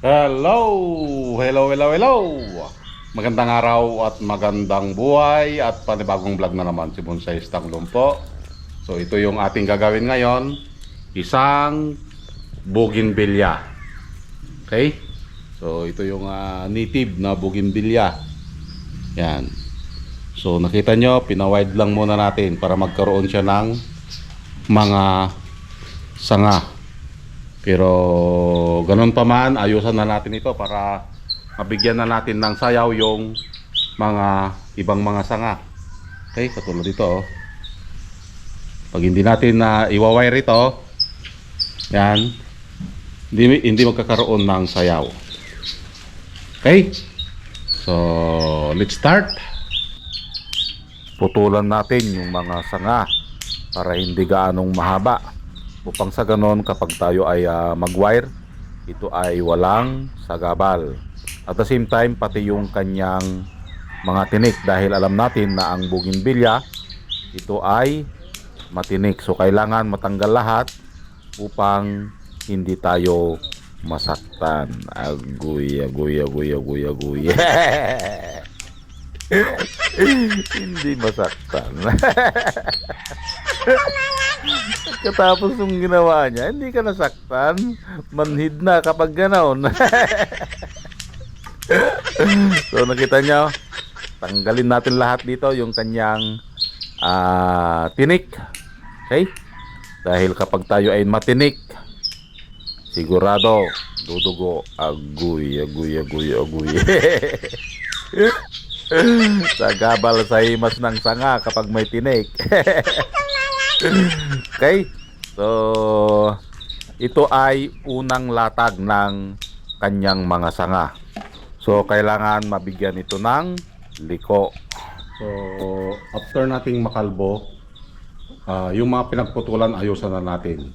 Hello! Hello, hello, hello! Magandang araw at magandang buhay at panibagong vlog na naman si Bonsai Stang Lumpo. So ito yung ating gagawin ngayon, isang bougainvillea. Okay? So ito yung native na bougainvillea. Yan. So nakita nyo, pinawide lang muna natin para magkaroon siya ng mga sanga. Pero ganun pa man, ayusan na natin ito para mabigyan na natin ng sayaw yung mga ibang mga sanga. Okay, katulad dito oh. Pag hindi natin na iwawire ito, yan, hindi magkakaroon ng sayaw. Okay, so let's start. Putulan natin yung mga sanga para hindi gaanong mahaba, upang sa ganon kapag tayo ay mag-wire, ito ay walang sagabal. At the same time, pati yung kanyang mga tinik, dahil alam natin na ang bougainvillea ito ay matinik. So kailangan matanggal lahat upang hindi tayo masaktan. Aguy, aguy, aguy, aguy, aguy. Hindi masaktan. Katapos nung ginawa niya, hindi ka nasaktan. Manhid na kapag ganoon. So nakita niyo, tanggalin natin lahat dito yung kanyang tinik. Okay? Dahil kapag tayo ay matinik, sigurado dudugo. Aguy, aguy, aguy, aguy. Sagabal sa himas ng sanga kapag may tinik. Okay, so ito ay unang latag ng kanyang mga sanga. So kailangan mabigyan ito ng liko. So after nating makalbo, yung mga pinagputulan ayusan na natin.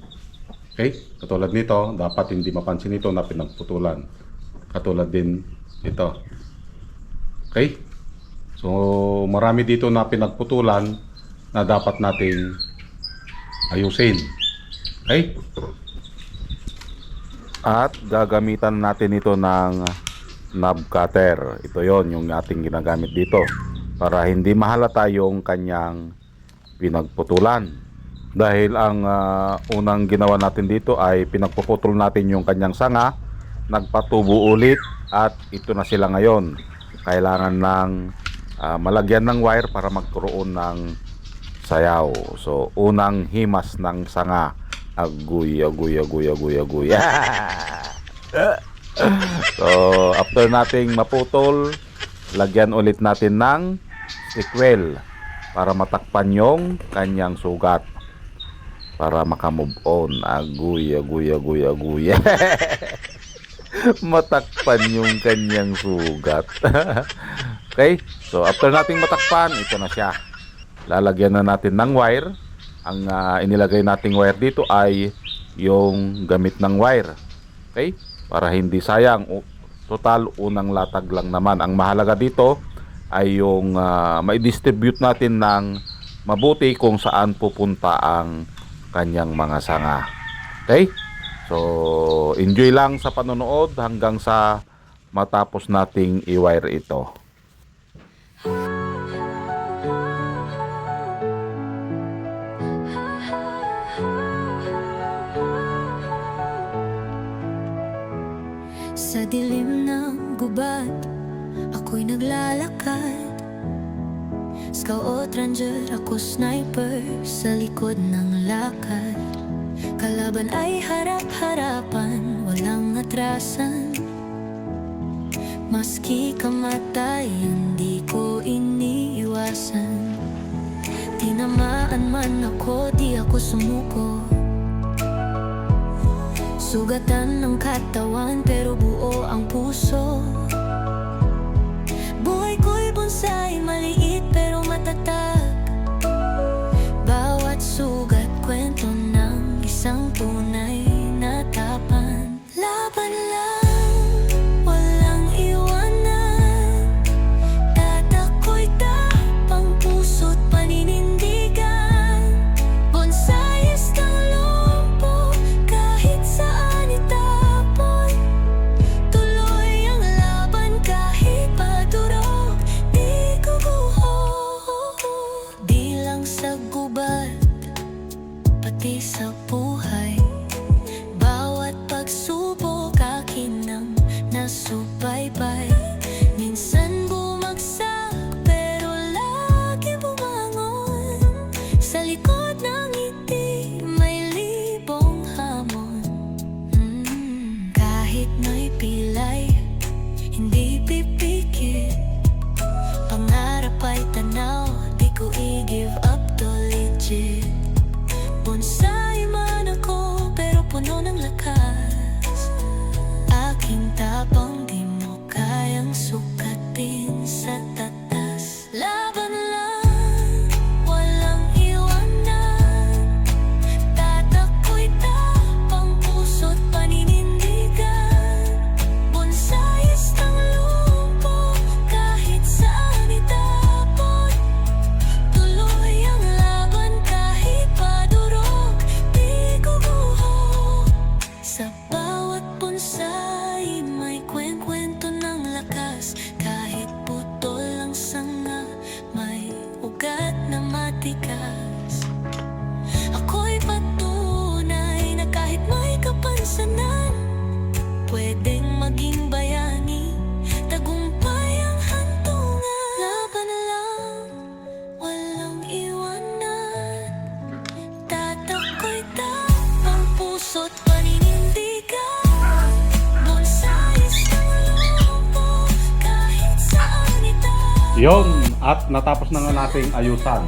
Okay, katulad nito, dapat hindi mapansin ito na pinagputulan. Katulad din ito. Okay, so marami dito na pinagputulan na dapat nating ayusin. Okay? At gagamitan natin ito ng knob cutter. Ito yon yung ating ginagamit dito para hindi mahalata yung kanyang pinagputulan. Dahil ang unang ginawa natin dito ay pinagpuputol natin yung kanyang sanga, nagpatubo ulit, at ito na sila ngayon. Kailangan ng malagyan ng wire para magkaroon ng sayaw. So unang himas ng sanga. Aguy, aguy, aguy, aguy, aguy. So after nating maputol, lagyan ulit natin ng sequel para matakpan yung kanyang sugat, para makamove on. Aguy, aguy, aguy, aguy. Matakpan yung kanyang sugat. Okay, so after nating matakpan, ito na siya. Lalagyan na natin ng wire. Ang inilagay nating wire dito ay yung gamit ng wire. Okay? Para hindi sayang. Total, unang latag lang naman. Ang mahalaga dito ay yung mai-distribute natin ng mabuti kung saan pupunta ang kanyang mga sanga. Okay? So, enjoy lang sa panonood hanggang sa matapos nating i-wire ito. Sa dilim ng gubat, ako'y naglalakad. Scout ranger, ako sniper, sa likod ng lakad. Kalaban ay harap-harapan, walang atrasan. Maski kamatay, hindi ko iniiwasan. Tinamaan man ako, di ako sumuko. Sugatan ng katawan pero buo ang puso. Buhay ko'y bonsai, maliit pero matatag. Bawat sugat, kwento ng isang tunay na tapan. Laban lang, walang iwanan. Tatako'y tapang, puso't paninindigan. Bonsai Stang Lumpo, kahit saan itapon. mabuti sa buhay. Bawat pagsubok akin ang nasubaybay. Minsan bumagsak pero lagi bumangon. Sa likod ng ngiti may libong hamon. Kahit na'y pilay, hindi pipikit. Pangarap ay tanaw, di ko i-give up to legit. Bonsai man ako, pero puno ng lakas. Aking tapang di mo kayang sukatin sa tatas. Laban lang, walang iwanan. Tatako'y tapang puso't paninindigan. Bonsais ng lupo, kahit saan itapon. Tuloy ang laban kahit padurog, di guguho. Sa bawat bonsai may kwento ng lakas. Kahit putol ang sanga, may ugat na matikas. Ako'y patunay na kahit may kapansanan, pwedeng maging bayani, tagumpay ang hantungan. Laban lang, walang iwanan. Tatako'y tapang puso't paninindigan. Bonsais ng lupo, kahit saan itapon. Yon, at natapos na nga nating ayusan.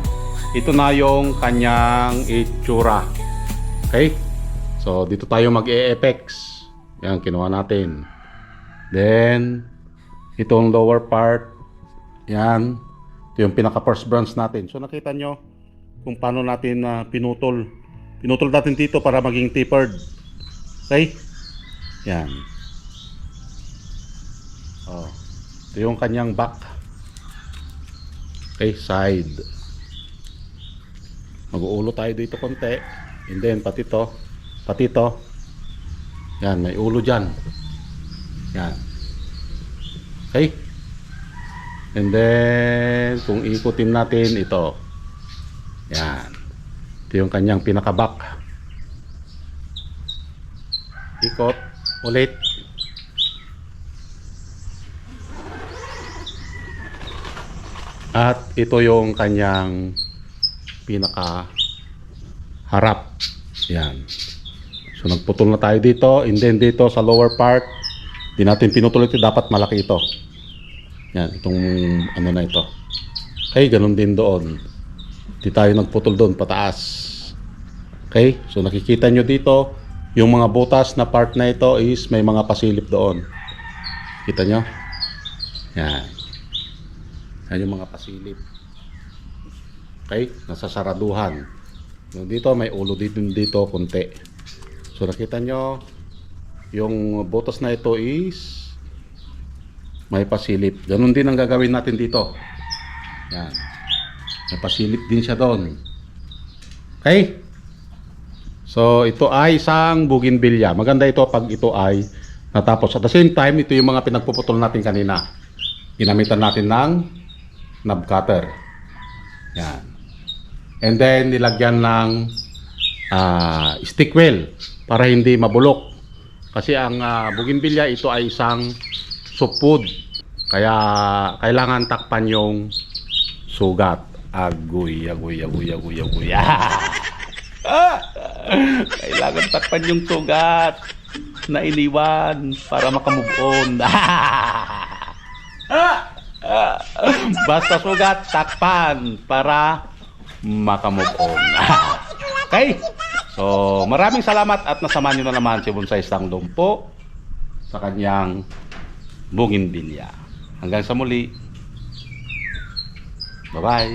Ito na yung kanyang itsura. Okay? So, dito tayo mag-e-apex. Yan, kinuha natin. Then, itong lower part. Yan. Ito yung pinaka-first branch natin. So, nakita nyo kung paano natin pinutol. Pinutol natin dito para maging tapered. Okay? Yan. Oh. Ito yung kanyang back. Okay, side. Mag-uulo tayo dito konti. And then, pati to. Pati to. Yan, may ulo dyan. Yan. Okay? And then, kung ikutin natin ito. Yan. Ito yung kanyang pinaka-back. Ikot. Ulit. At ito yung kanyang pinaka harap. Yan. So nagputol na tayo dito, and then dito sa lower part, di natin pinutol ito, dapat malaki ito. Yan, itong ano na ito. Okay, ganun din doon. Di tayo nagputol doon, pataas. Okay, so nakikita nyo dito, yung mga butas na part na ito is may mga pasilip doon. Kita nyo? Yan. Yan yung mga pasilip. Okay, nasa saraduhan. Dito may ulo dito konti. So nakita nyo, yung butas na ito is may pasilip. Ganun din ang gagawin natin dito. Yan. May pasilip din siya doon. Okay? So ito ay isang bougainvillea. Maganda ito pag ito ay natapos. At the same time, ito yung mga pinagpuputol natin kanina. Ginamitan natin ng knob cutter. Yan. And then nilagyan ng stick wheel para hindi mabulok. Kasi ang bougainvillea ito ay isang soup food. Kaya kailangan takpan yung sugat. Agoy. Kailangan takpan yung sugat na iniwan para makamove on. Basta sugat, takpan para makamove on. Okay? So, maraming salamat at nasamahan nyo na naman si Bonsai Stang Lumpo sa kanyang bougainvillea. Hanggang sa muli. Bye-bye.